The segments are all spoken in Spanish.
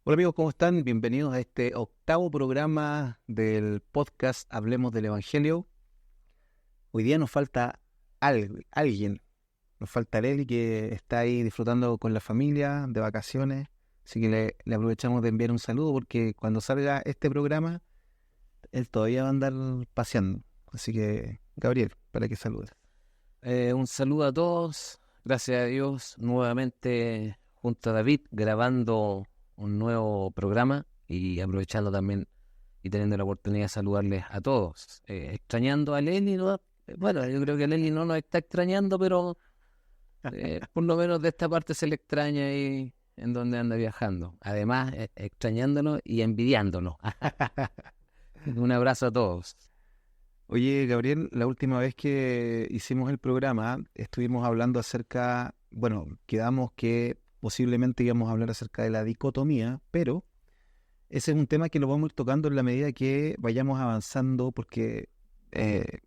Hola amigos, ¿cómo están? Bienvenidos a este octavo programa del podcast Hablemos del Evangelio. Hoy día nos falta alguien, nos falta Leli que está ahí disfrutando con la familia de vacaciones, así que le aprovechamos de enviar un saludo porque cuando salga este programa, él todavía va a andar paseando. Así que, Gabriel, para que saludes. Un saludo a todos, gracias a Dios, nuevamente junto a David grabando un nuevo programa y aprovechando también y teniendo la oportunidad de saludarles a todos. Extrañando a Lenny, ¿no? Bueno, yo creo que Lenny no nos está extrañando, pero por lo menos de esta parte se le extraña ahí en donde anda viajando. Además, extrañándonos y envidiándonos. Un abrazo a todos. Oye, Gabriel, la última vez que hicimos el programa, estuvimos hablando acerca, bueno, quedamos que posiblemente íbamos a hablar acerca de la dicotomía, pero ese es un tema que lo vamos a ir tocando en la medida que vayamos avanzando, porque, eh,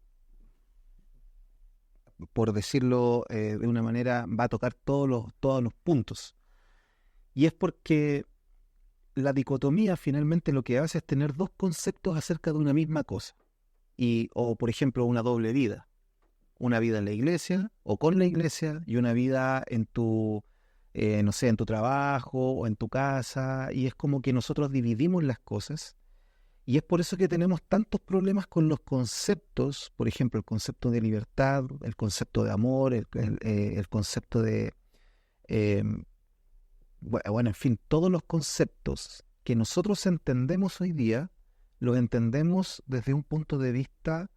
por decirlo de una manera, va a tocar todos los puntos. Y es porque la dicotomía finalmente lo que hace es tener dos conceptos acerca de una misma cosa. O por ejemplo, una doble vida. Una vida en la iglesia o con la iglesia y una vida en no sé, en tu trabajo o en tu casa. Y es como que nosotros dividimos las cosas. Y es por eso que tenemos tantos problemas con los conceptos, por ejemplo, el concepto de libertad, el concepto de amor, el concepto de, eh, bueno, en fin, todos los conceptos que nosotros entendemos hoy día, los entendemos desde un punto de vista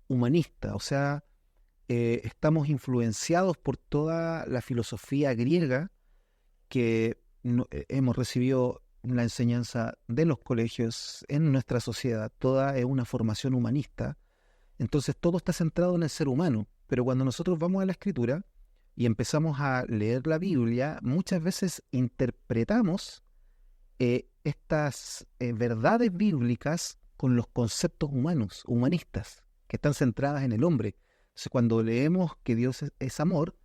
humanista, o sea, estamos influenciados por toda la filosofía griega que hemos recibido la enseñanza de los colegios en nuestra sociedad. Toda es una formación humanista. Entonces todo está centrado en el ser humano. Pero cuando nosotros vamos a la escritura y empezamos a leer la Biblia, muchas veces interpretamos estas verdades bíblicas con los conceptos humanos, humanistas, que están centradas en el hombre. Entonces, cuando leemos que Dios es amor,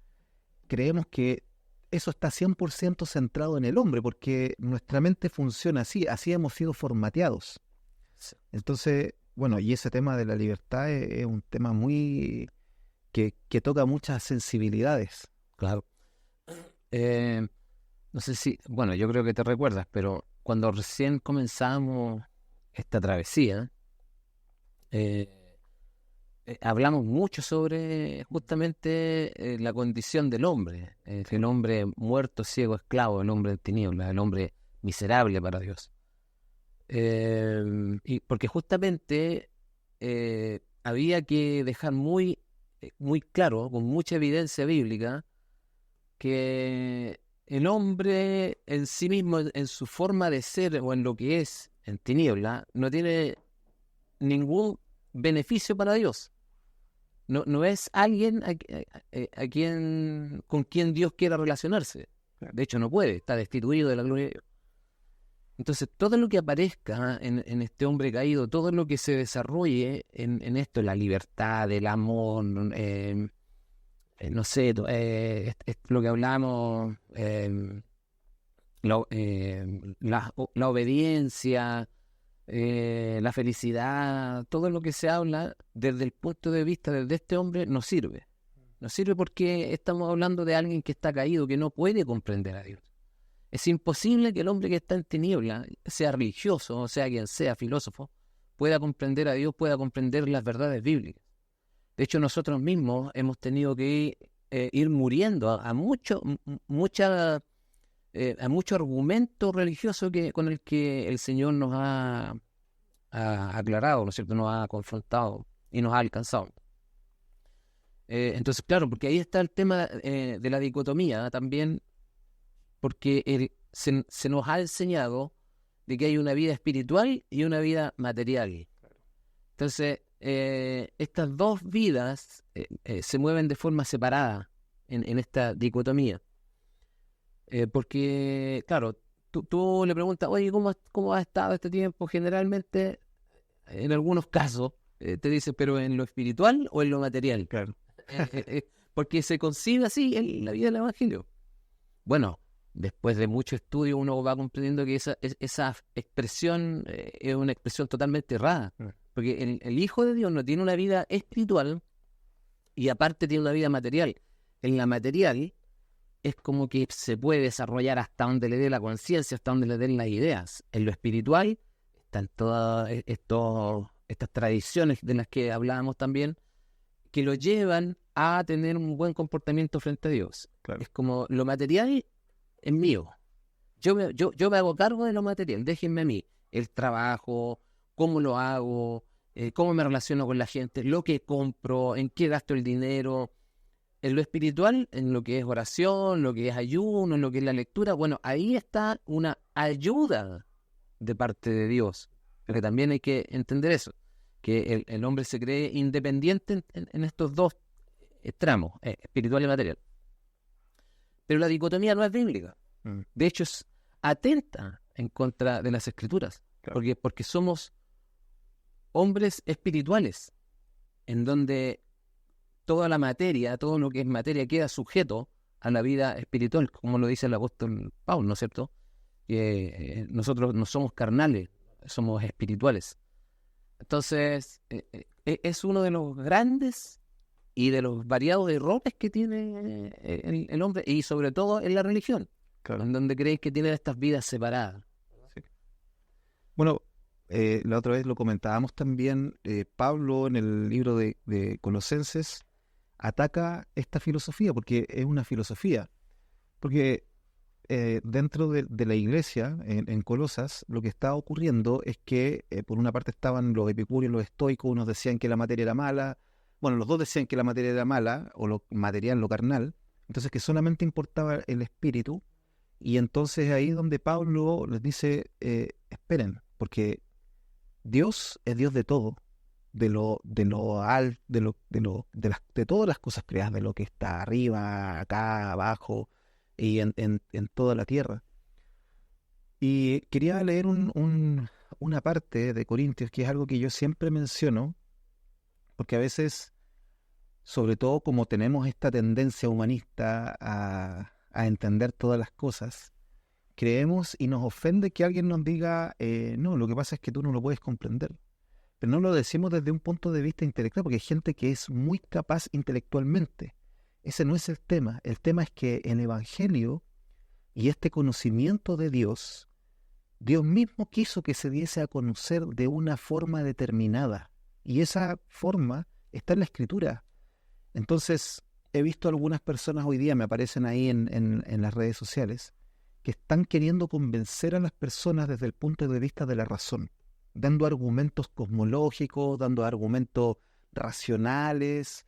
creemos que eso está 100% centrado en el hombre, porque nuestra mente funciona así, así hemos sido formateados. Sí, Entonces, bueno, y ese tema de la libertad es un tema muy que toca muchas sensibilidades. claro. Eh, No sé si, bueno, yo creo que te recuerdas, pero cuando recién comenzamos esta travesía, eh, hablamos mucho sobre justamente la condición del hombre, el hombre muerto, ciego, esclavo, el hombre en tinieblas, el hombre miserable para Dios. Y porque justamente había que dejar muy claro, con mucha evidencia bíblica, que el hombre en sí mismo, en su forma de ser o en lo que es en tiniebla, no tiene ningún beneficio para Dios. No es alguien con quien Dios quiera relacionarse. De hecho, no puede, está destituido de la gloria de Dios. Entonces, todo lo que aparezca en este hombre caído, todo lo que se desarrolle en esto, la libertad, el amor, no sé, lo que hablamos, la obediencia, la felicidad, todo lo que se habla desde el punto de vista de este hombre no sirve. No sirve porque estamos hablando de alguien que está caído, que no puede comprender a Dios. Es imposible que el hombre que está en tiniebla, sea religioso, o sea quien sea, filósofo, pueda comprender a Dios, pueda comprender las verdades bíblicas. De hecho, nosotros mismos hemos tenido que ir muriendo a mucho argumento religioso con el que el Señor nos ha aclarado, ¿no es cierto? Nos ha confrontado y nos ha alcanzado. Entonces, claro, porque ahí está el tema de la dicotomía también, porque se nos ha enseñado de que hay una vida espiritual y una vida material. Entonces, estas dos vidas se mueven de forma separada en esta dicotomía. Porque, claro, tú le preguntas, oye, ¿cómo has estado este tiempo? Generalmente, en algunos casos, te dice, pero ¿en lo espiritual o en lo material? Claro. Porque se concibe así en la vida del Evangelio. Bueno, después de mucho estudio uno va comprendiendo que esa expresión es una expresión totalmente errada, porque el Hijo de Dios no tiene una vida espiritual y aparte tiene una vida material. En la material es como que se puede desarrollar hasta donde le dé la conciencia, hasta donde le den las ideas. En lo espiritual están todas estas tradiciones de las que hablábamos también, que lo llevan a tener un buen comportamiento frente a Dios. Claro. Es como lo material es mío. Yo me hago cargo de lo material, déjenme a mí. El trabajo, cómo lo hago, cómo me relaciono con la gente, lo que compro, en qué gasto el dinero. En lo espiritual, en lo que es oración, lo que es ayuno, en lo que es la lectura, bueno, ahí está una ayuda de parte de Dios. Pero también hay que entender eso, que el hombre se cree independiente en estos dos tramos, espiritual y material. Pero la dicotomía no es bíblica. De hecho, es atenta en contra de las Escrituras. Claro. Porque somos hombres espirituales, en donde toda la materia, todo lo que es materia, queda sujeto a la vida espiritual, como lo dice el apóstol Pablo, ¿no es cierto? Que nosotros no somos carnales, somos espirituales. Entonces, es uno de los grandes y de los variados errores que tiene el hombre, y sobre todo en la religión, claro, en donde creéis que tienen estas vidas separadas. Sí. Bueno, la otra vez lo comentábamos también, Pablo en el libro de Colosenses ataca esta filosofía, porque es una filosofía, porque dentro de la iglesia, en Colosas, lo que estaba ocurriendo es que por una parte estaban los epicúreos, los estoicos, unos decían que la materia era mala, bueno, los dos decían que la materia era mala, o lo material, lo carnal, entonces que solamente importaba el espíritu, y entonces ahí es donde Pablo les dice, esperen, porque Dios es Dios de todo, de todas las cosas creadas, de lo que está arriba, acá, abajo, y en toda la tierra. Y quería leer una parte de Corintios, que es algo que yo siempre menciono, porque a veces, sobre todo como tenemos esta tendencia humanista a entender todas las cosas, creemos y nos ofende que alguien nos diga, no, lo que pasa es que tú no lo puedes comprender. Pero no lo decimos desde un punto de vista intelectual, porque hay gente que es muy capaz intelectualmente. Ese no es el tema. El tema es que el Evangelio y este conocimiento de Dios, Dios mismo quiso que se diese a conocer de una forma determinada. Y esa forma está en la Escritura. Entonces, he visto algunas personas hoy día, me aparecen ahí en las redes sociales, que están queriendo convencer a las personas desde el punto de vista de la razón, dando argumentos cosmológicos, dando argumentos racionales,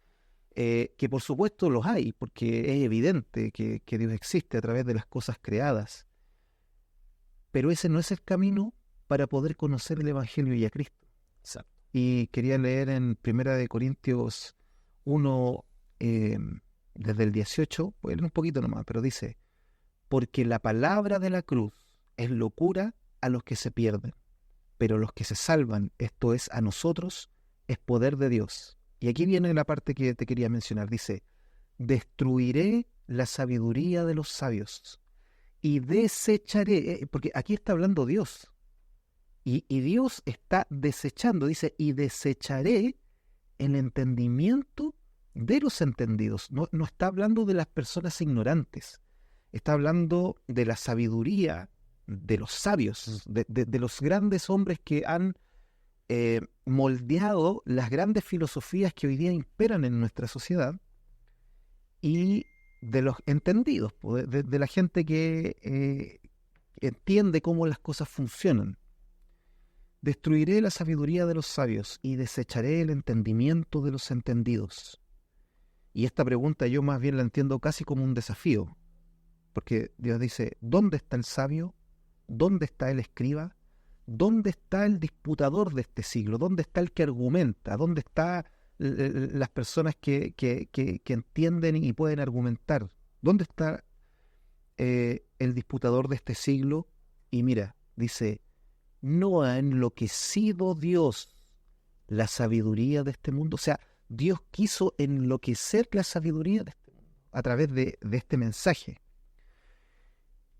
que por supuesto los hay, porque es evidente que Dios existe a través de las cosas creadas. Pero ese no es el camino para poder conocer el Evangelio y a Cristo. Exacto. Y quería leer en 1 Corintios 1, desde el 18, voy a leer un poquito nomás, pero dice, porque la palabra de la cruz es locura a los que se pierden, pero los que se salvan, esto es a nosotros, es poder de Dios. Y aquí viene la parte que te quería mencionar. Dice, destruiré la sabiduría de los sabios y desecharé, porque aquí está hablando Dios. Y Dios está desechando, dice, y desecharé el entendimiento de los entendidos. No está hablando de las personas ignorantes, está hablando de la sabiduría de los sabios, de los grandes hombres que han moldeado las grandes filosofías que hoy día imperan en nuestra sociedad, y de los entendidos, de la gente que entiende cómo las cosas funcionan. Destruiré la sabiduría de los sabios y desecharé el entendimiento de los entendidos. Y esta pregunta yo más bien la entiendo casi como un desafío, porque Dios dice, ¿dónde está el sabio? ¿Dónde está el escriba? ¿Dónde está el disputador de este siglo? ¿Dónde está el que argumenta? ¿Dónde están las personas que entienden y pueden argumentar? ¿Dónde está el disputador de este siglo? Y mira, dice, no ha enloquecido Dios la sabiduría de este mundo. O sea, Dios quiso enloquecer la sabiduría de este mundo a través de este mensaje.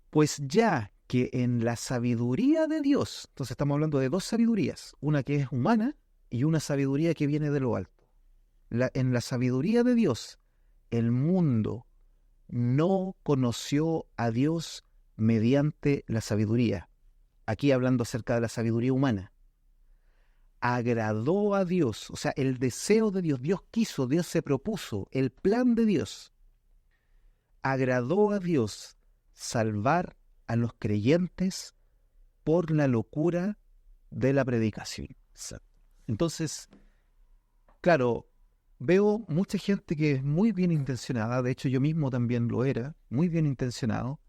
Pues ya que en la sabiduría de Dios, entonces estamos hablando de dos sabidurías, una que es humana y una sabiduría que viene de lo alto. En la sabiduría de Dios, el mundo no conoció a Dios mediante la sabiduría. Aquí hablando acerca de la sabiduría humana. Agradó a Dios, o sea, el deseo de Dios, Dios quiso, Dios se propuso, el plan de Dios. Agradó a Dios salvar a los creyentes por la locura de la predicación. Exacto. Entonces, claro, veo mucha gente que es muy bien intencionada, de hecho yo mismo también lo era, muy bien intencionado,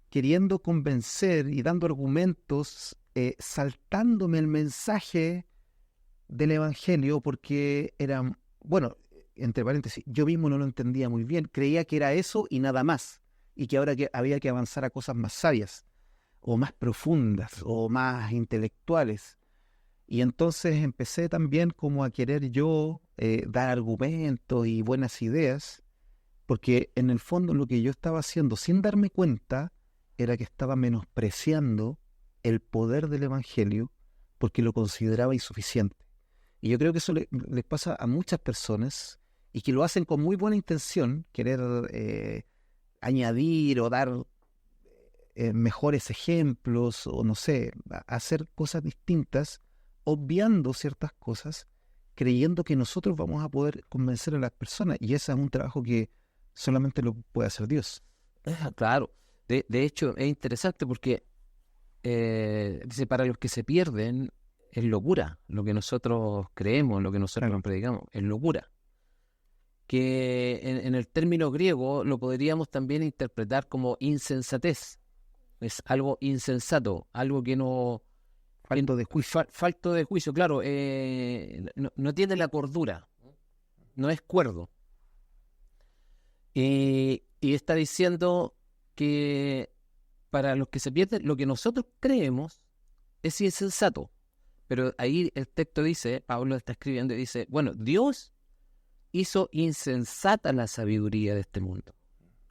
queriendo convencer y dando argumentos, saltándome el mensaje del Evangelio porque eran, bueno, entre paréntesis, yo mismo no lo entendía muy bien, creía que era eso y nada más, y que ahora había que avanzar a cosas más sabias, o más profundas, o más intelectuales. Y entonces empecé también como a querer yo dar argumentos y buenas ideas, porque en el fondo lo que yo estaba haciendo sin darme cuenta era que estaba menospreciando el poder del Evangelio porque lo consideraba insuficiente. Y yo creo que eso les pasa a muchas personas y que lo hacen con muy buena intención, querer añadir o dar mejores ejemplos o no sé, hacer cosas distintas, obviando ciertas cosas, creyendo que nosotros vamos a poder convencer a las personas. Y ese es un trabajo que solamente lo puede hacer Dios. Claro, de hecho es interesante porque dice, para los que se pierden es locura, lo que nosotros creemos, lo que nosotros predicamos, es locura. Que en el término griego lo podríamos también interpretar como insensatez. Es algo insensato, algo que no... Falto de juicio. Falto de juicio, claro, no tiene la cordura, no es cuerdo. Y está diciendo que para los que se pierden, lo que nosotros creemos es insensato. Pero ahí el texto dice, Pablo está escribiendo y dice, bueno, Dios hizo insensata la sabiduría de este mundo,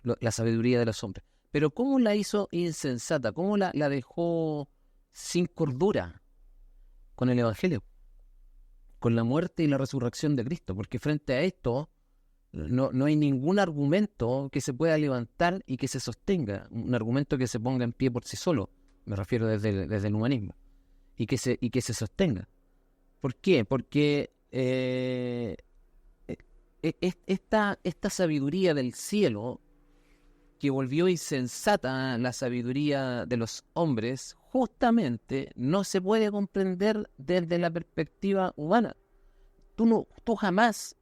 la sabiduría de los hombres. Pero ¿cómo la hizo insensata? ¿Cómo la dejó sin cordura? Con el Evangelio, con la muerte y la resurrección de Cristo. Porque frente a esto no hay ningún argumento que se pueda levantar y que se sostenga, un argumento que se ponga en pie por sí solo, me refiero desde el humanismo, y que se sostenga. ¿Por qué? Porque esta sabiduría del cielo, que volvió insensata la sabiduría de los hombres, justamente no se puede comprender desde la perspectiva humana. Tú jamás,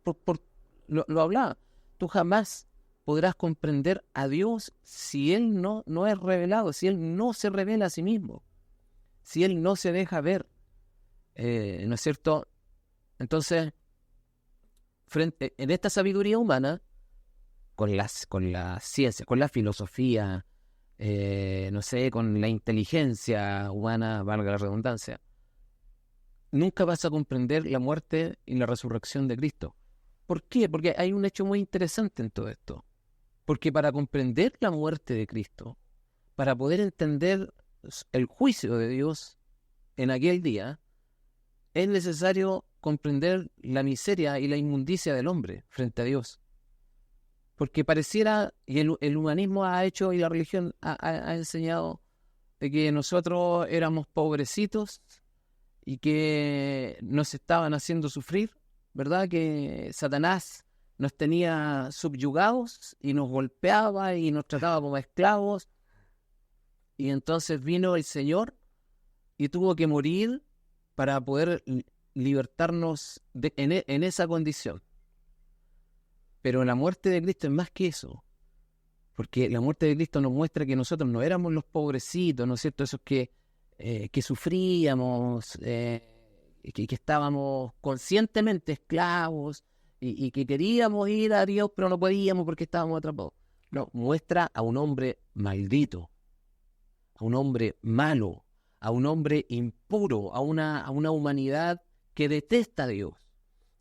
lo hablaba, tú jamás podrás comprender a Dios si Él no es revelado, si Él no se revela a sí mismo, si Él no se deja ver, ¿no es cierto? Entonces, en esta sabiduría humana, con la ciencia, con la filosofía, no sé, con la inteligencia humana, valga la redundancia, nunca vas a comprender la muerte y la resurrección de Cristo. ¿Por qué? Porque hay un hecho muy interesante en todo esto. Porque para comprender la muerte de Cristo, para poder entender el juicio de Dios en aquel día, es necesario comprender la miseria y la inmundicia del hombre frente a Dios. Porque pareciera, y el humanismo ha hecho y la religión ha enseñado de que nosotros éramos pobrecitos y que nos estaban haciendo sufrir, ¿verdad? Que Satanás nos tenía subyugados y nos golpeaba y nos trataba como esclavos. Y entonces vino el Señor y tuvo que morir para poder libertarnos en esa condición. Pero la muerte de Cristo es más que eso, porque la muerte de Cristo nos muestra que nosotros no éramos los pobrecitos, ¿no es cierto? Esos que sufríamos, que estábamos conscientemente esclavos y que queríamos ir a Dios, pero no podíamos porque estábamos atrapados. No, muestra a un hombre maldito, a un hombre malo, a un hombre impuro, a una humanidad que detesta a Dios,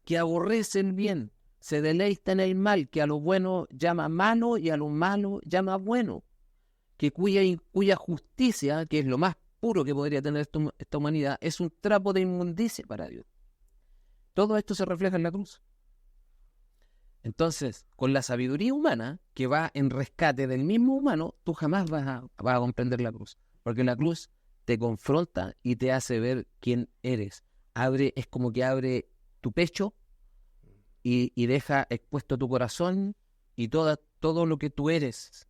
que aborrece el bien, se deleita en el mal, que a lo bueno llama malo y a lo malo llama bueno, cuya justicia, que es lo más puro que podría tener esta humanidad, es un trapo de inmundicia para Dios. Todo esto se refleja en la cruz. Entonces, con la sabiduría humana, que va en rescate del mismo humano, tú jamás vas a comprender la cruz. Porque la cruz te confronta y te hace ver quién eres. Es como que abre tu pecho y deja expuesto tu corazón y todo lo que tú eres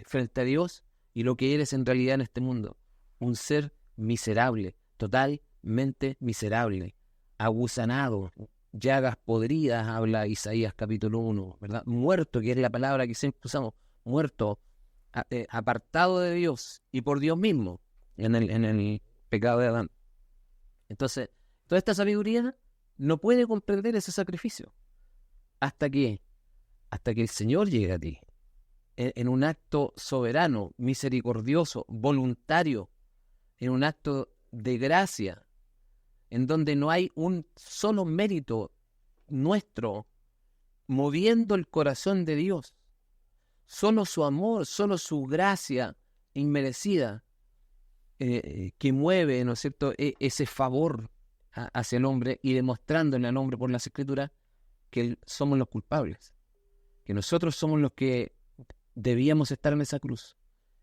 frente a Dios y lo que eres en realidad en este mundo. Un ser miserable, totalmente miserable, aguzanado, llagas podridas, habla Isaías capítulo 1, ¿verdad? Muerto, que es la palabra que siempre usamos, muerto, apartado de Dios y por Dios mismo en el pecado de Adán. Entonces, toda esta sabiduría no puede comprender ese sacrificio hasta que el Señor llegue a ti en un acto soberano, misericordioso, voluntario, en un acto de gracia, en donde no hay un solo mérito nuestro moviendo el corazón de Dios. Solo su amor, solo su gracia inmerecida que mueve, ¿no es cierto?, ese favor hacia el hombre y demostrándole al hombre por las Escrituras que somos los culpables, que nosotros somos los que debíamos estar en esa cruz,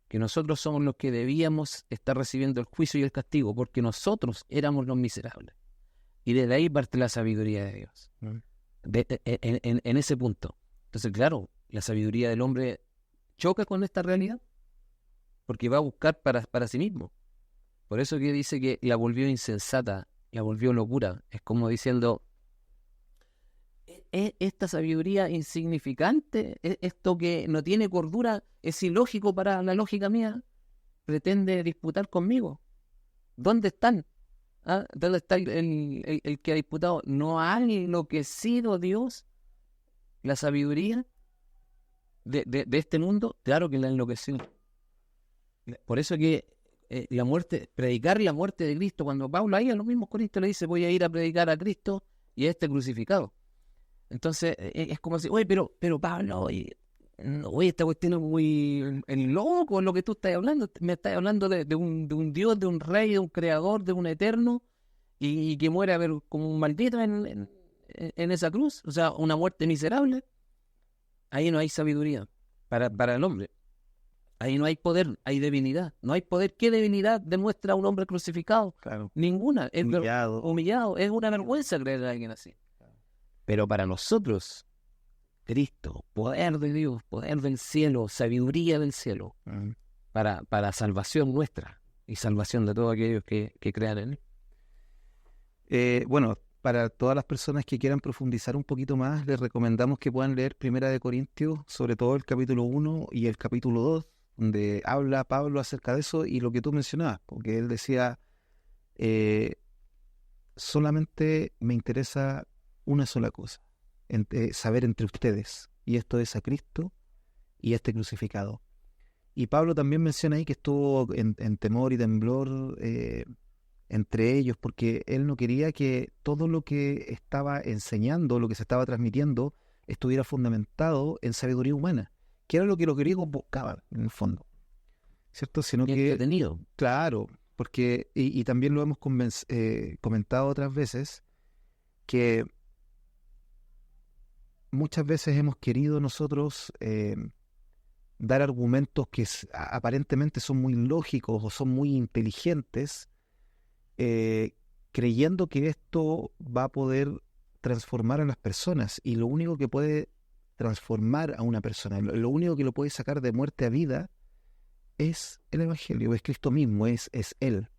que nosotros somos los que debíamos estar recibiendo el juicio y el castigo, porque nosotros éramos los miserables. Y desde ahí parte la sabiduría de Dios, en ese punto. Entonces, claro, la sabiduría del hombre choca con esta realidad, porque va a buscar para sí mismo. Por eso que dice que la volvió insensata, la volvió locura. Es como diciendo, ¿es esta sabiduría insignificante? ¿Es esto que no tiene cordura? ¿Es ilógico para la lógica mía? ¿Pretende disputar conmigo? ¿Dónde están? ¿Ah? ¿Dónde está el que ha disputado? ¿No ha enloquecido Dios la sabiduría de este mundo? Claro que la enloqueció. Por eso que predicar la muerte de Cristo, cuando Pablo ahí a los mismos corintios le dice, voy a ir a predicar a Cristo y a este crucificado. Entonces es como si, oye, pero Pablo, oye, esta cuestión es muy loco lo que tú estás hablando. Me estás hablando de un Dios, de un rey, de un creador, de un eterno, y que muere a ver como un maldito en esa cruz. O sea, una muerte miserable. Ahí no hay sabiduría para el hombre. Ahí no hay poder, hay divinidad. No hay poder. ¿Qué divinidad demuestra un hombre crucificado? Claro. Ninguna. Es Humillado. Es una vergüenza creer a alguien así. Pero para nosotros, Cristo, poder de Dios, poder del cielo, sabiduría del cielo, para salvación nuestra y salvación de todos aquellos que crean en él. Bueno, para todas las personas que quieran profundizar un poquito más, les recomendamos que puedan leer Primera de Corintios, sobre todo el capítulo 1 y el capítulo 2, donde habla Pablo acerca de eso y lo que tú mencionabas, porque él decía, solamente me interesa una sola cosa, saber entre ustedes, y esto es a Cristo y este crucificado. Y Pablo también menciona ahí que estuvo en temor y temblor entre ellos, porque él no quería que todo lo que estaba enseñando, lo que se estaba transmitiendo, estuviera fundamentado en sabiduría humana, que era lo que los griegos buscaban, en el fondo, ¿cierto? Sino que, entretenido. claro, porque, y también lo hemos comentado otras veces, que muchas veces hemos querido nosotros dar argumentos que aparentemente son muy lógicos o son muy inteligentes, creyendo que esto va a poder transformar a las personas, y lo único que puede transformar a una persona, lo único que lo puede sacar de muerte a vida es el Evangelio, es Cristo mismo, es Él.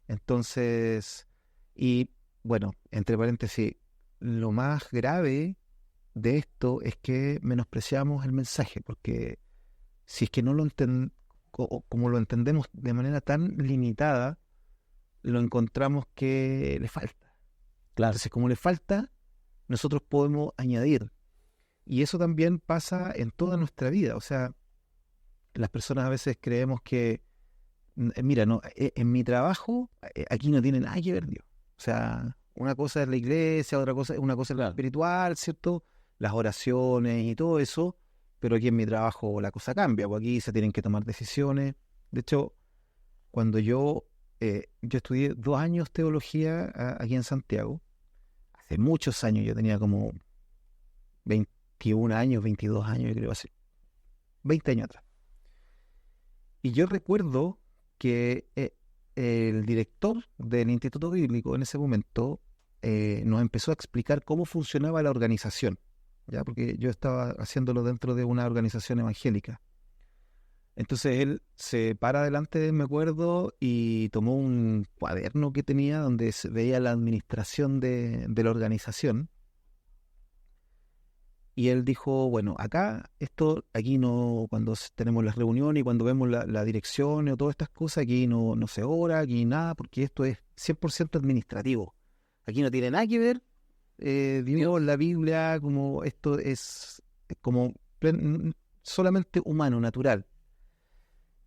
Entonces, y bueno, entre paréntesis, lo más grave de esto es que menospreciamos el mensaje, porque si es que no lo como lo entendemos de manera tan limitada, lo encontramos que le falta. Claro. Entonces, como le falta, nosotros podemos añadir. Y eso también pasa en toda nuestra vida. O sea, las personas a veces creemos que, mira, no, en mi trabajo, aquí no tiene nada que ver Dios. O sea, una cosa es la iglesia, una cosa es lo espiritual, ¿cierto? Las oraciones y todo eso, pero aquí en mi trabajo la cosa cambia, porque aquí se tienen que tomar decisiones. De hecho, cuando yo estudié 2 años teología aquí en Santiago, hace muchos años, yo tenía como 21 años, 22 años, yo creo, hace 20 años atrás. Y yo recuerdo que el director del Instituto Bíblico en ese momento nos empezó a explicar cómo funcionaba la organización, ¿ya? Porque yo estaba haciéndolo dentro de una organización evangélica. Entonces él se para delante, me acuerdo, y tomó un cuaderno que tenía donde se veía la administración de la organización. Y él dijo, bueno, aquí no, cuando tenemos las reuniones y cuando vemos la dirección o todas estas cosas, aquí no se ora, aquí nada, porque esto es 100% administrativo. Aquí no tiene nada que ver Dios, la Biblia, como esto es como solamente humano, natural.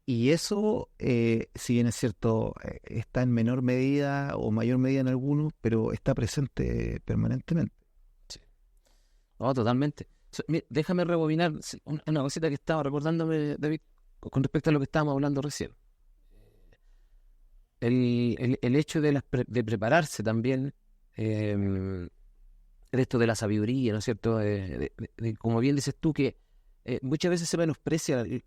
Y eso, si bien es cierto, está en menor medida o mayor medida en algunos, pero está presente permanentemente. No, totalmente. Déjame rebobinar una cosita que estaba recordándome, David, con respecto a lo que estábamos hablando recién. El hecho de prepararse también, esto de la sabiduría, ¿no es cierto? Como bien dices tú, que muchas veces se menosprecia y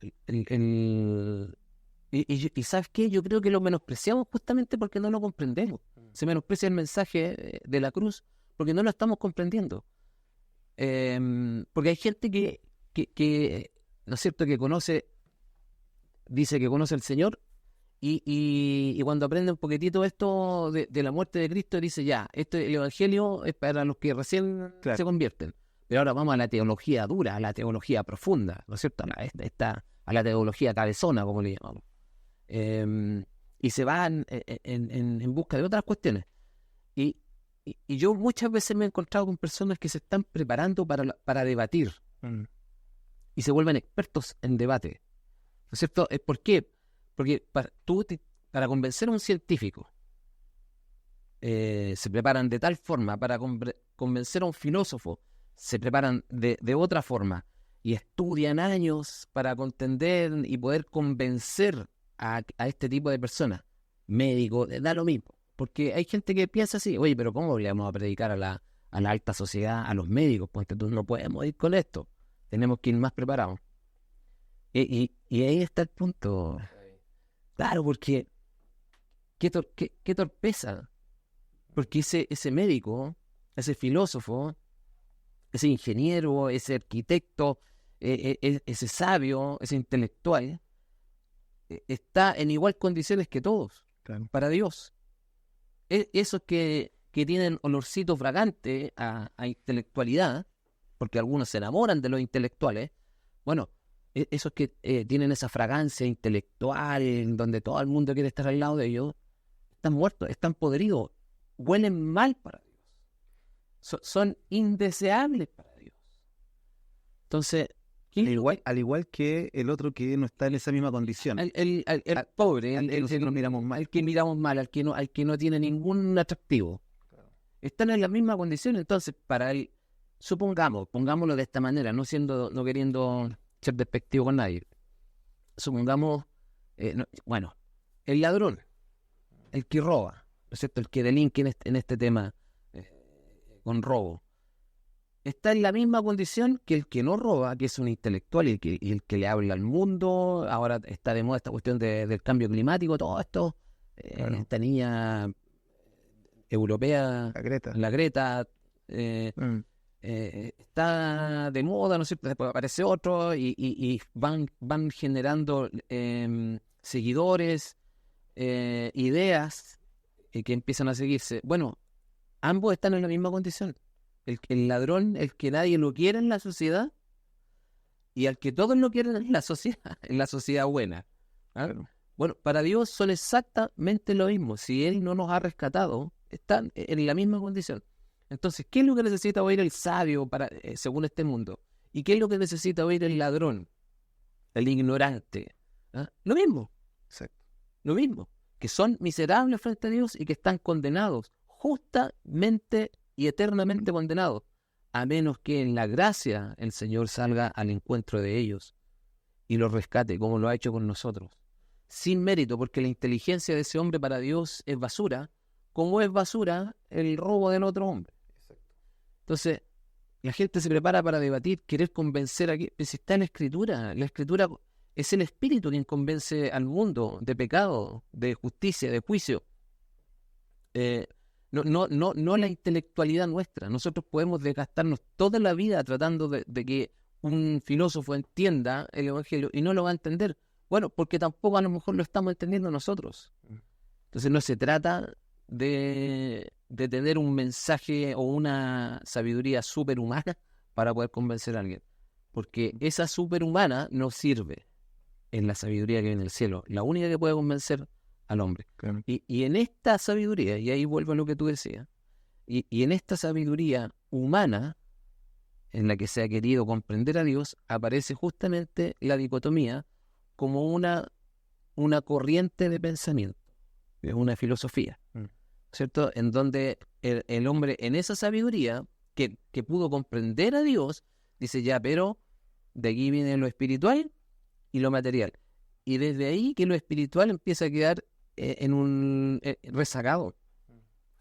¿sabes qué? Yo creo que lo menospreciamos justamente porque no lo comprendemos. Se menosprecia el mensaje de la cruz porque no lo estamos comprendiendo. Porque hay gente que ¿no es cierto?, que dice que conoce al Señor y cuando aprende un poquitito esto de la muerte de Cristo, dice ya, el Evangelio es para los que recién se convierten. Pero ahora vamos a la teología dura, a la teología profunda, ¿no es cierto? A la teología cabezona, como le llamamos. Y se van en busca de otras cuestiones. Y yo muchas veces me he encontrado con personas que se están preparando para debatir y se vuelven expertos en debate. ¿No es cierto? ¿Por qué? Porque para convencer a un científico se preparan de tal forma, para convencer a un filósofo se preparan de otra forma y estudian años para contender y poder convencer a este tipo de personas. Médico, da lo mismo. Porque hay gente que piensa así, oye, pero ¿cómo le vamos a predicar a la alta sociedad, a los médicos? Pues entonces no podemos ir con esto. Tenemos que ir más preparados. Y ahí está el punto. Claro, porque qué torpeza. Porque ese médico, ese filósofo, ese ingeniero, ese arquitecto, ese sabio, ese intelectual, está en igual condiciones que todos, Claro. para Dios. Esos que tienen olorcito fragante a intelectualidad, porque algunos se enamoran de los intelectuales, bueno, esos que tienen esa fragancia intelectual, en donde todo el mundo quiere estar al lado de ellos, están muertos, están podridos, huelen mal para Dios, son indeseables para Dios. Entonces, Al igual que el otro que no está en esa misma condición. el pobre, al que nosotros miramos mal. al que miramos mal, al que no tiene ningún atractivo, están en la misma condición. Entonces, para él, pongámoslo de esta manera, no queriendo ser despectivo con nadie. Supongamos, el ladrón, el que roba, ¿no es cierto?, el que delinque en este tema con robo, está en la misma condición que el que no roba, que es un intelectual y el que le habla al mundo. Ahora está de moda esta cuestión del cambio climático, todo esto. Claro. Esta niña europea, La Greta. la Greta, está de moda, ¿no es cierto? Después aparece otro y van generando seguidores, ideas que empiezan a seguirse. Bueno, ambos están en la misma condición. El ladrón, el que nadie lo quiere en la sociedad, y al que todos lo quieren en la sociedad buena. ¿Ah? Claro. Bueno, para Dios son exactamente lo mismo. Si Él no nos ha rescatado, están en la misma condición. Entonces, ¿qué es lo que necesita oír el sabio según este mundo? ¿Y qué es lo que necesita oír el ladrón, el ignorante? ¿Ah? Lo mismo. Exacto. Lo mismo. Que son miserables frente a Dios y que están condenados, justamente y eternamente condenados. a menos que en la gracia el Señor salga al encuentro de ellos y los rescate, como lo ha hecho con nosotros. Sin mérito, porque la inteligencia de ese hombre para Dios es basura, como es basura el robo del otro hombre. Entonces, la gente se prepara para debatir, querer convencer a que si está en la Escritura es el Espíritu quien convence al mundo de pecado, de justicia, de juicio. No la intelectualidad nuestra. Nosotros podemos desgastarnos toda la vida tratando de que un filósofo entienda el Evangelio y no lo va a entender. Bueno, porque tampoco a lo mejor lo estamos entendiendo nosotros. Entonces no se trata de tener un mensaje o una sabiduría superhumana para poder convencer a alguien. Porque esa superhumana no sirve en la sabiduría que viene del cielo. La única que puede convencer al hombre. Claro. Y en esta sabiduría, y ahí vuelvo a lo que tú decías, y en esta sabiduría humana en la que se ha querido comprender a Dios, aparece justamente la dicotomía como una corriente de pensamiento, una filosofía, ¿cierto? En donde el hombre en esa sabiduría que pudo comprender a Dios, dice ya, pero de aquí viene lo espiritual y lo material. Y desde ahí que lo espiritual empieza a quedar en un rezagado,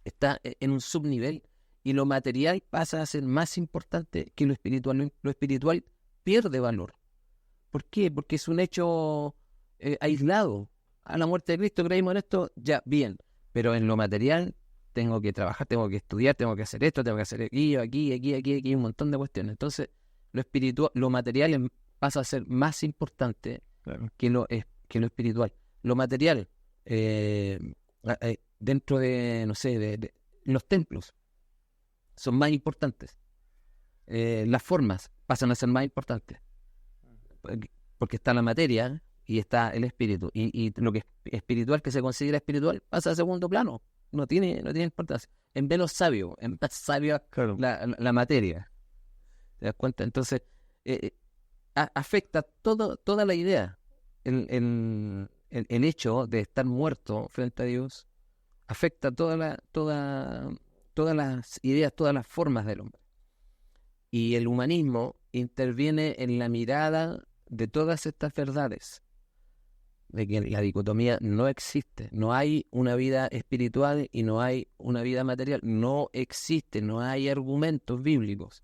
está en un subnivel, y lo material pasa a ser más importante que lo espiritual. Lo espiritual pierde valor. ¿Por qué? Porque es un hecho aislado. A la muerte de Cristo creímos en esto, ya, bien, pero en lo material tengo que trabajar, tengo que estudiar, tengo que hacer esto, tengo que hacer aquí, un montón de cuestiones. Entonces, lo espiritual, lo material pasa a ser más importante que lo espiritual. Lo material, dentro de, no sé, de los templos, son más importantes. Las formas pasan a ser más importantes. Porque está la materia y está el espíritu. Y lo que es espiritual, que se considera espiritual, pasa a segundo plano. No tiene importancia. En menos sabio, en más sabia la materia. ¿Te das cuenta? Entonces, afecta toda la idea. El hecho de estar muerto frente a Dios afecta todas las ideas, todas las formas del hombre. Y el humanismo interviene en la mirada de todas estas verdades, de que la dicotomía no existe, no hay una vida espiritual y no hay una vida material, no existe, no hay argumentos bíblicos,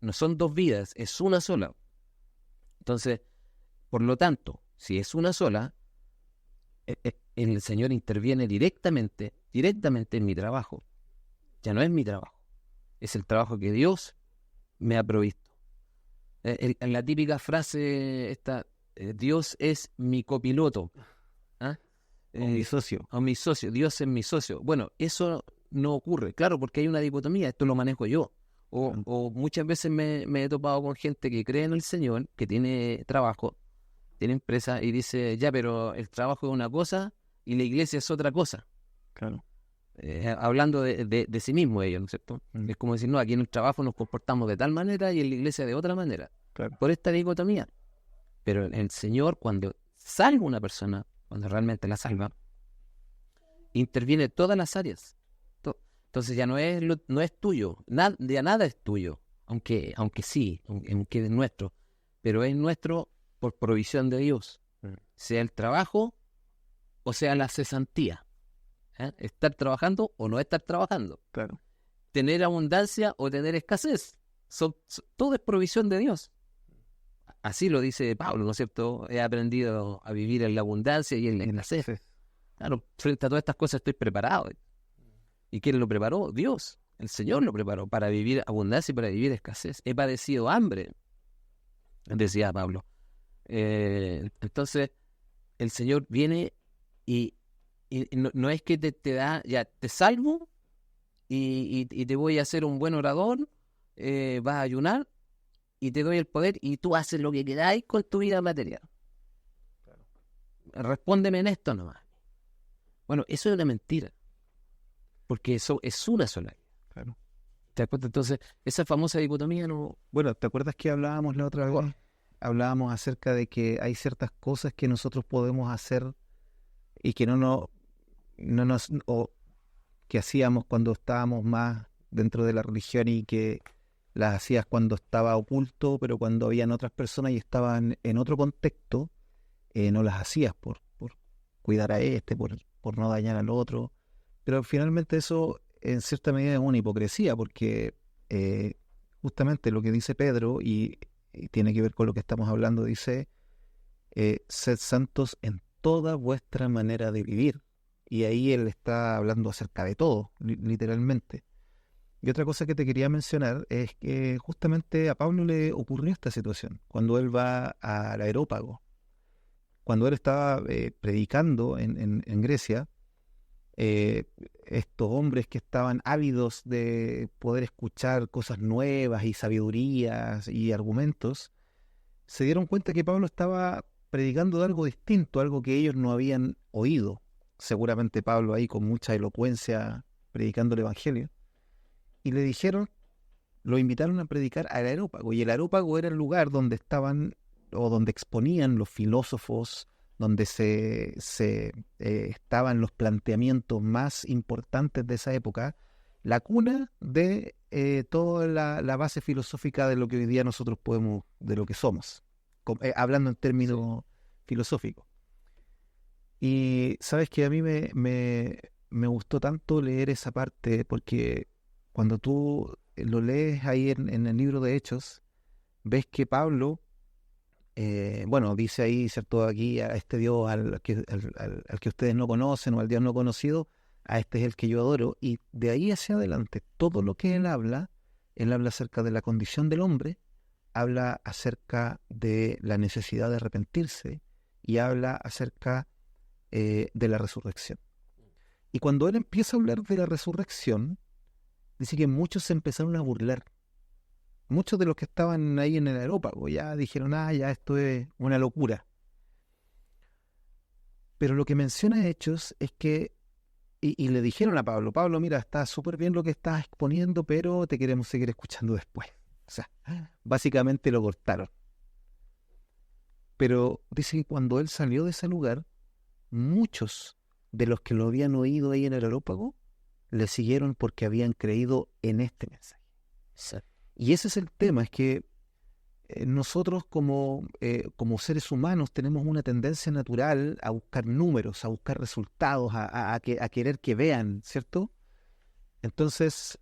no son dos vidas, es una sola. Entonces, por lo tanto, si es una sola, el Señor interviene directamente en mi trabajo. Ya no es mi trabajo, es el trabajo que Dios me ha provisto. En la típica frase esta, Dios es mi copiloto. ¿Ah? O mi socio. O mi socio, Dios es mi socio. Bueno, eso no ocurre, claro, porque hay una dicotomía, esto lo manejo yo. O muchas veces me he topado con gente que cree en el Señor, que tiene trabajo, tiene empresa, y dice, ya, pero el trabajo es una cosa y la iglesia es otra cosa. Claro. Hablando de sí mismo ellos, ¿no es cierto? Es como decir, no, aquí en el trabajo nos comportamos de tal manera y en la iglesia de otra manera. Claro. Por esta dicotomía. Pero el Señor, cuando salva una persona, cuando realmente la salva, interviene en todas las áreas. Entonces ya no es tuyo, ya nada es tuyo, aunque sí, aunque es nuestro, pero es nuestro por provisión de Dios, sea el trabajo o sea la cesantía. Estar trabajando o no estar trabajando. Claro. Tener abundancia o tener escasez. Todo es provisión de Dios. Así lo dice Pablo, ¿no es cierto? He aprendido a vivir en la abundancia y en la escasez. Sí. Claro, frente a todas estas cosas estoy preparado. ¿Y quién lo preparó? Dios. El Señor lo preparó para vivir abundancia y para vivir escasez. He padecido hambre, decía Pablo. Entonces, el Señor viene y no es que te da, ya te salvo y te voy a hacer un buen orador, vas a ayunar y te doy el poder y tú haces lo que queráis con tu vida material. Claro. Respóndeme en esto nomás. Bueno, eso es una mentira, porque eso es una sola vida. Claro. ¿Te acuerdas? Entonces, esa famosa dicotomía no... Bueno, ¿te acuerdas que hablábamos la otra vez? Hablábamos acerca de que hay ciertas cosas que nosotros podemos hacer y que o que hacíamos cuando estábamos más dentro de la religión y que las hacías cuando estaba oculto, pero cuando habían otras personas y estaban en otro contexto, no las hacías por cuidar a por no dañar al otro. Pero finalmente eso en cierta medida es una hipocresía, porque justamente lo que dice Pedro, y tiene que ver con lo que estamos hablando, dice, sed santos en toda vuestra manera de vivir. Y ahí él está hablando acerca de todo, literalmente. Y otra cosa que te quería mencionar es que justamente a Pablo le ocurrió esta situación cuando él va al Areópago. Cuando él estaba predicando en Grecia, eh, estos hombres que estaban ávidos de poder escuchar cosas nuevas y sabidurías y argumentos, se dieron cuenta que Pablo estaba predicando de algo distinto, algo que ellos no habían oído. Seguramente Pablo ahí con mucha elocuencia predicando el Evangelio. Y le dijeron, lo invitaron a predicar al Areópago. Y el Areópago era el lugar donde estaban o donde exponían los filósofos, donde estaban los planteamientos más importantes de esa época, la cuna de toda la base filosófica de lo que hoy día nosotros podemos, de lo que somos, hablando en términos filosóficos. Y sabes que a mí me gustó tanto leer esa parte, porque cuando tú lo lees ahí en el libro de Hechos, ves que Pablo, bueno, dice ahí, ¿cierto? Aquí a este Dios al que ustedes no conocen, o al Dios no conocido, a este es el que yo adoro. Y de ahí hacia adelante, todo lo que él habla acerca de la condición del hombre, habla acerca de la necesidad de arrepentirse y habla acerca de la resurrección. Y cuando él empieza a hablar de la resurrección, dice que muchos se empezaron a burlar. Muchos de los que estaban ahí en el Areópago ya dijeron, ya esto es una locura. Pero lo que menciona Hechos es que, y le dijeron a Pablo, Pablo, mira, está súper bien lo que estás exponiendo, pero te queremos seguir escuchando después. O sea, básicamente lo cortaron. Pero dice que cuando él salió de ese lugar, muchos de los que lo habían oído ahí en el Areópago le siguieron porque habían creído en este mensaje. Sí. Y ese es el tema, es que nosotros como seres humanos tenemos una tendencia natural a buscar números, a buscar resultados, a querer que vean, ¿cierto? Entonces,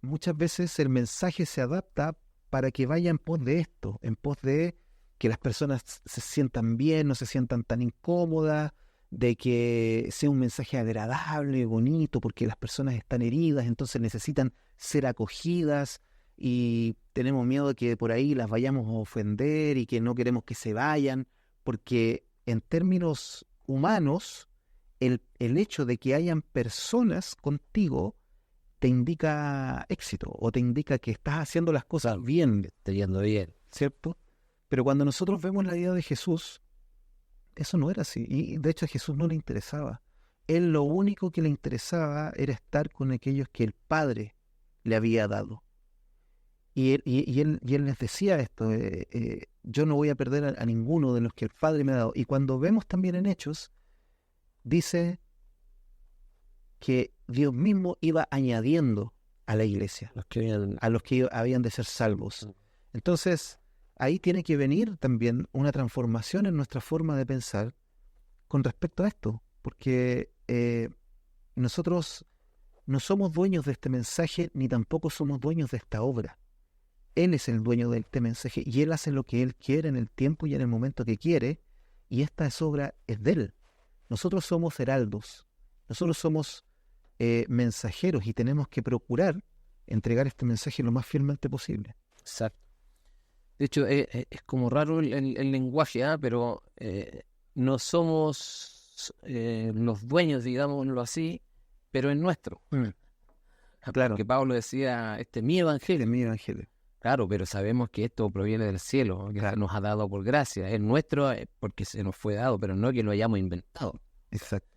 muchas veces el mensaje se adapta para que vaya en pos de esto, en pos de que las personas se sientan bien, no se sientan tan incómodas, de que sea un mensaje agradable, bonito, porque las personas están heridas, entonces necesitan ser acogidas y tenemos miedo de que por ahí las vayamos a ofender y que no queremos que se vayan, porque en términos humanos, el hecho de que hayan personas contigo te indica éxito o te indica que estás haciendo las cosas bien, Está yendo bien. ¿cierto? Pero cuando nosotros vemos la vida de Jesús, eso no era así. Y de hecho a Jesús no le interesaba. Él lo único que le interesaba era estar con aquellos que el Padre le había dado. Y él les decía esto, yo no voy a perder a ninguno de los que el Padre me ha dado. Y cuando vemos también en Hechos, dice que Dios mismo iba añadiendo a la iglesia, Los que habían... a los que habían de ser salvos. Entonces, ahí tiene que venir también una transformación en nuestra forma de pensar con respecto a esto, porque nosotros no somos dueños de este mensaje, ni tampoco somos dueños de esta obra. Él es el dueño de este mensaje y Él hace lo que Él quiere en el tiempo y en el momento que quiere, y esta obra es de Él. Nosotros somos heraldos, nosotros somos mensajeros y tenemos que procurar entregar este mensaje lo más fielmente posible. Exacto. De hecho, es como raro el lenguaje, pero no somos los dueños, digámoslo así, pero es nuestro. Claro. Que Pablo decía, este es mi evangelio. Es mi evangelio. Claro, pero sabemos que esto proviene del cielo, que se nos ha dado por gracia. Es nuestro porque se nos fue dado, pero no que lo hayamos inventado. Exacto.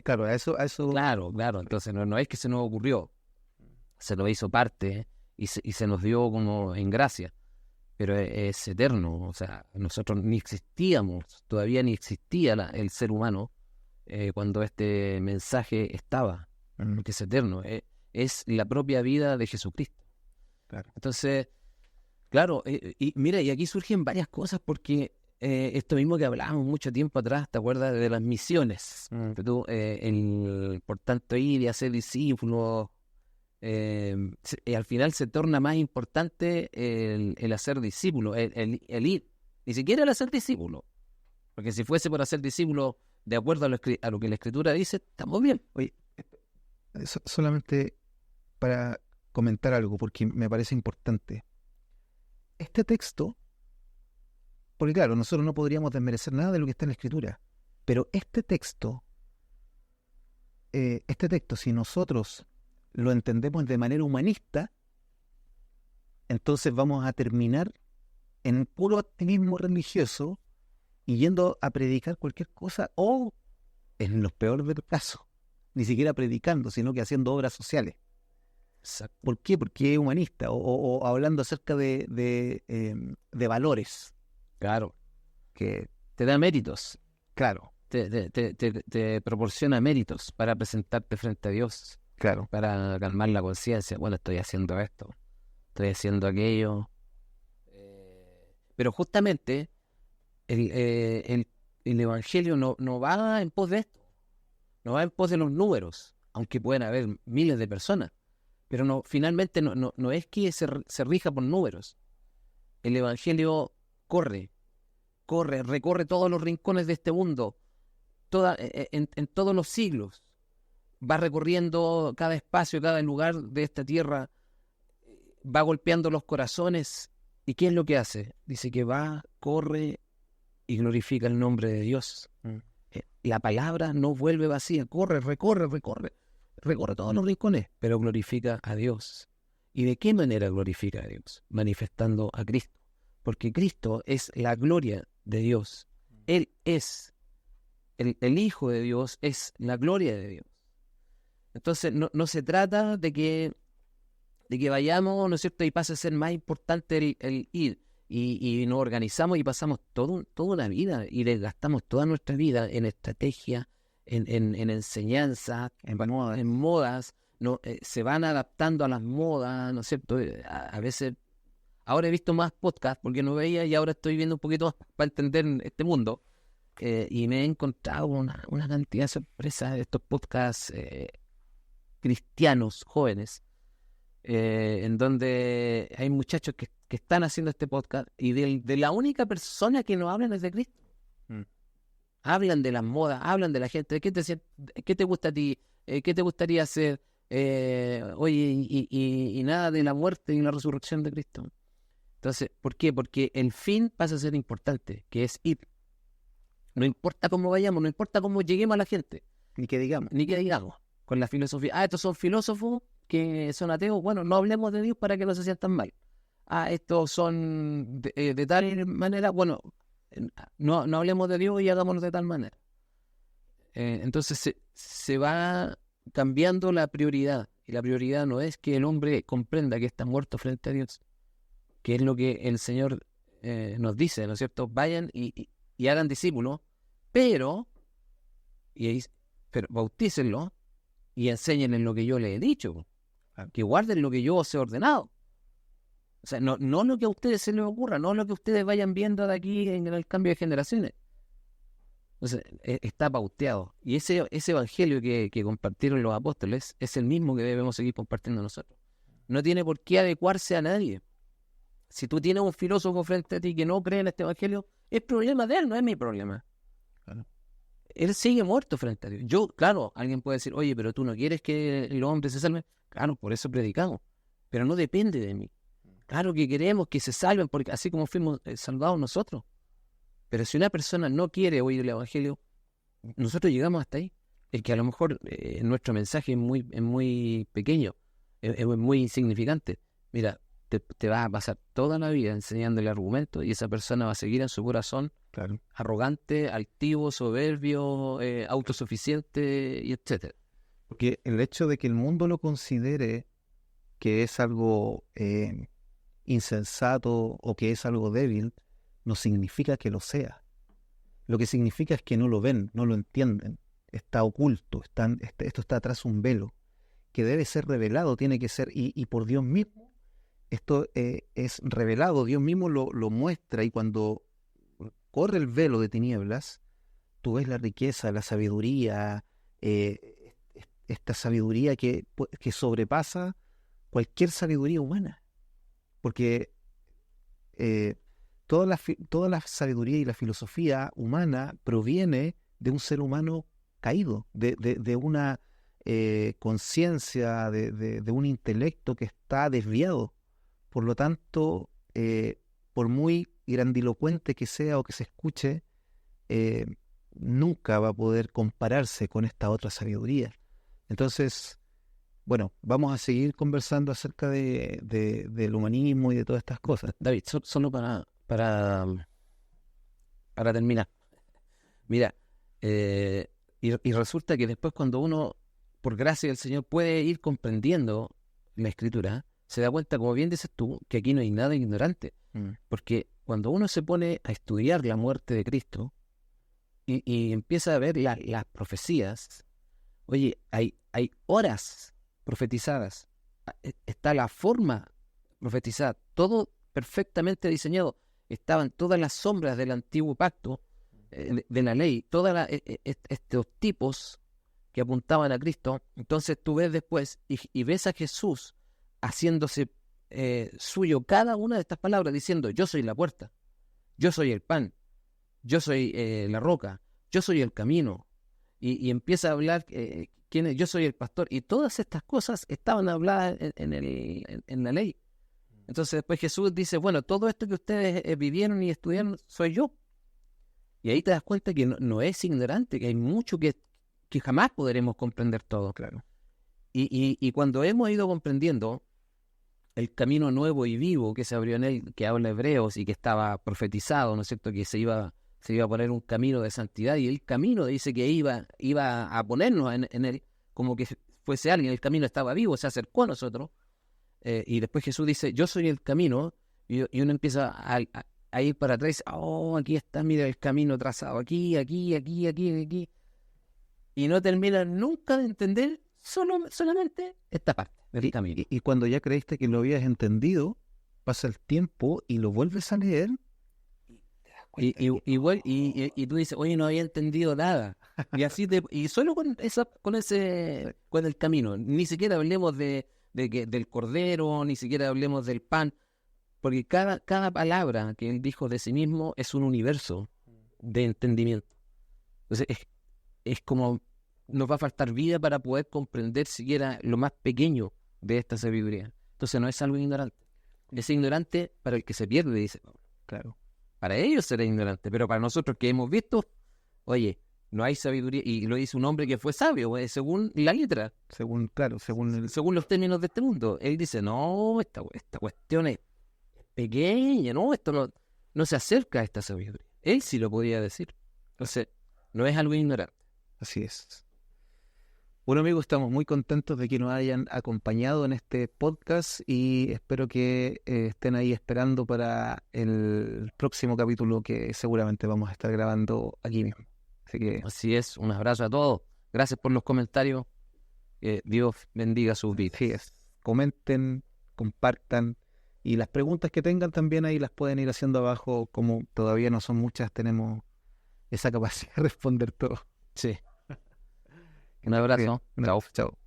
Claro, a eso. Claro. Entonces no es que se nos ocurrió, se nos hizo parte y se nos dio como en gracia. Pero es eterno, o sea, nosotros ni existíamos, todavía ni existía el ser humano cuando este mensaje estaba, porque es eterno, es la propia vida de Jesucristo. Claro. Entonces, Claro, y mira, y aquí surgen varias cosas porque esto mismo que hablábamos mucho tiempo atrás, ¿te acuerdas de las misiones? Que tú, por tanto, ir y hacer discípulos, y al final se torna más importante el hacer discípulos, el ir, ni siquiera el hacer discípulos, porque si fuese por hacer discípulos de acuerdo a lo que la Escritura dice, estamos bien. Oye, solamente para comentar algo, porque me parece importante. Este texto, porque claro, nosotros no podríamos desmerecer nada de lo que está en la Escritura, pero este texto, si nosotros lo entendemos de manera humanista, entonces vamos a terminar en puro activismo religioso y yendo a predicar cualquier cosa, o en los peores de los casos, ni siquiera predicando, sino que haciendo obras sociales. Exacto. ¿Por qué? Porque es humanista, o hablando acerca de valores, Claro, que, te da méritos, claro, te proporciona méritos para presentarte frente a Dios, claro, para calmar la conciencia. Bueno, estoy haciendo esto, estoy haciendo aquello. Pero justamente el Evangelio no va en pos de esto, no va en pos de los números, aunque pueden haber miles de personas, pero finalmente no es que se rija por números. El Evangelio recorre todos los rincones de este mundo, en todos los siglos. Va recorriendo cada espacio, cada lugar de esta tierra, va golpeando los corazones. ¿Y qué es lo que hace? Dice que va, corre y glorifica el nombre de Dios. La palabra no vuelve vacía, recorre todos los rincones, pero glorifica a Dios. ¿Y de qué manera glorifica a Dios? Manifestando a Cristo, porque Cristo es la gloria de Dios. Él es el Hijo de Dios, es la gloria de Dios. Entonces no se trata de que vayamos, ¿no es cierto?, y pase a ser más importante el ir. Y nos organizamos y pasamos toda una vida y desgastamos toda nuestra vida en estrategia, en enseñanza, en modas. No, se van adaptando a las modas, ¿no es cierto? A veces, ahora he visto más podcasts porque no veía, y ahora estoy viendo un poquito más para entender este mundo. Y me he encontrado una cantidad de sorpresas de estos podcasts cristianos jóvenes, en donde hay muchachos que están haciendo este podcast y de la única persona que no hablan es de Cristo. Hablan de las modas, hablan de la gente. ¿Qué te gusta a ti? ¿Qué te gustaría hacer? Oye, y nada de la muerte y la resurrección de Cristo. Entonces, ¿por qué? Porque el fin pasa a ser importante, que es ir. No importa cómo vayamos, no importa cómo lleguemos a la gente. ni que digamos. Ni que digamos. Con la filosofía. Estos son filósofos que son ateos. Bueno, no hablemos de Dios para que no se sientan mal. Estos son de tal manera. Bueno, no hablemos de Dios y hagámonos de tal manera. Entonces se va cambiando la prioridad. Y la prioridad no es que el hombre comprenda que está muerto frente a Dios, que es lo que el Señor nos dice, ¿no es cierto? Vayan y hagan discípulos, pero bautícenlo y enséñenles lo que yo les he dicho, que guarden lo que yo os he ordenado. O sea, no lo que a ustedes se les ocurra, no lo que ustedes vayan viendo de aquí en el cambio de generaciones. Entonces, está pauteado. Y ese evangelio que compartieron los apóstoles es el mismo que debemos seguir compartiendo nosotros. No tiene por qué adecuarse a nadie. Si tú tienes un filósofo frente a ti que no cree en este evangelio, es problema de él, no es mi problema. Claro. Él sigue muerto frente a Dios. Claro, alguien puede decir, oye, pero tú no quieres que los hombres se salven. Claro, por eso predicamos. Pero no depende de mí. Claro que queremos que se salven, porque así como fuimos salvados nosotros. Pero si una persona no quiere oír el evangelio, nosotros llegamos hasta ahí. Es que a lo mejor nuestro mensaje es muy pequeño, es muy insignificante. Mira, te vas a pasar toda la vida enseñándole argumentos y esa persona va a seguir en su corazón, claro, arrogante, altivo, soberbio, autosuficiente, y etcétera. Porque el hecho de que el mundo lo considere que es algo insensato o que es algo débil, no significa que lo sea. Lo que significa es que no lo ven, no lo entienden. Está oculto, esto está atrás de un velo que debe ser revelado, tiene que ser, y por Dios mismo, esto es revelado, Dios mismo lo muestra, y cuando corre el velo de tinieblas, tú ves la riqueza, la sabiduría, esta sabiduría que sobrepasa cualquier sabiduría humana, porque toda la sabiduría y la filosofía humana proviene de un ser humano caído, de una conciencia, de un intelecto que está desviado. Por lo tanto, por muy grandilocuente que sea o que se escuche, nunca va a poder compararse con esta otra sabiduría. Entonces, bueno, vamos a seguir conversando acerca del humanismo y de todas estas cosas. David, solo para terminar. Mira, y resulta que después cuando uno, por gracia del Señor, puede ir comprendiendo la Escritura, se da cuenta, como bien dices tú, que aquí no hay nada ignorante. Porque cuando uno se pone a estudiar la muerte de Cristo y empieza a ver las profecías, oye, hay horas profetizadas, está la forma profetizada, todo perfectamente diseñado. Estaban todas las sombras del antiguo pacto, de la ley, todos estos tipos que apuntaban a Cristo. Entonces tú ves después y ves a Jesús haciéndose suyo cada una de estas palabras, diciendo: yo soy la puerta, yo soy el pan, yo soy la roca, yo soy el camino, y empieza a hablar yo soy el pastor, y todas estas cosas estaban habladas en la ley. Entonces después Jesús dice: bueno, todo esto que ustedes vivieron y estudiaron soy yo. Y ahí te das cuenta que no es ignorante, que hay mucho que jamás podremos comprender todo. Claro. Y cuando hemos ido comprendiendo el camino nuevo y vivo que se abrió en él, que habla Hebreos y que estaba profetizado, ¿no es cierto?, que se iba a poner un camino de santidad, y el camino dice que iba a ponernos en él como que fuese alguien. El camino estaba vivo, se acercó a nosotros, y después Jesús dice: yo soy el camino, y uno empieza a ir para atrás. Oh, aquí está, mira el camino trazado, aquí, y no termina nunca de entender solamente esta parte del camino. Y cuando ya creíste que lo habías entendido, pasa el tiempo y lo vuelves a leer. Y tú dices: oye, no había entendido nada. Y así y solo con el camino. Ni siquiera hablemos del cordero, ni siquiera hablemos del pan, porque cada palabra que él dijo de sí mismo es un universo de entendimiento. Entonces es como nos va a faltar vida para poder comprender siquiera lo más pequeño de esta sabiduría. Entonces no es algo ignorante. Es ignorante para el que se pierde, dice Pablo. Claro. Para ellos será ignorante, pero para nosotros que hemos visto, oye, no hay sabiduría, y lo dice un hombre que fue sabio, según la letra, Según los términos de este mundo. Él dice: no, esta cuestión es pequeña, no, esto no se acerca a esta sabiduría. Él sí lo podía decir. Entonces, no es algo ignorante. Así es. Bueno, amigos, estamos muy contentos de que nos hayan acompañado en este podcast, y espero que estén ahí esperando para el próximo capítulo, que seguramente vamos a estar grabando aquí mismo. Así es, un abrazo a todos. Gracias por los comentarios. Que Dios bendiga sus vidas. Así es. Comenten, compartan, y las preguntas que tengan también ahí las pueden ir haciendo abajo. Como todavía no son muchas, tenemos esa capacidad de responder todo. Sí. Un abrazo. Chao.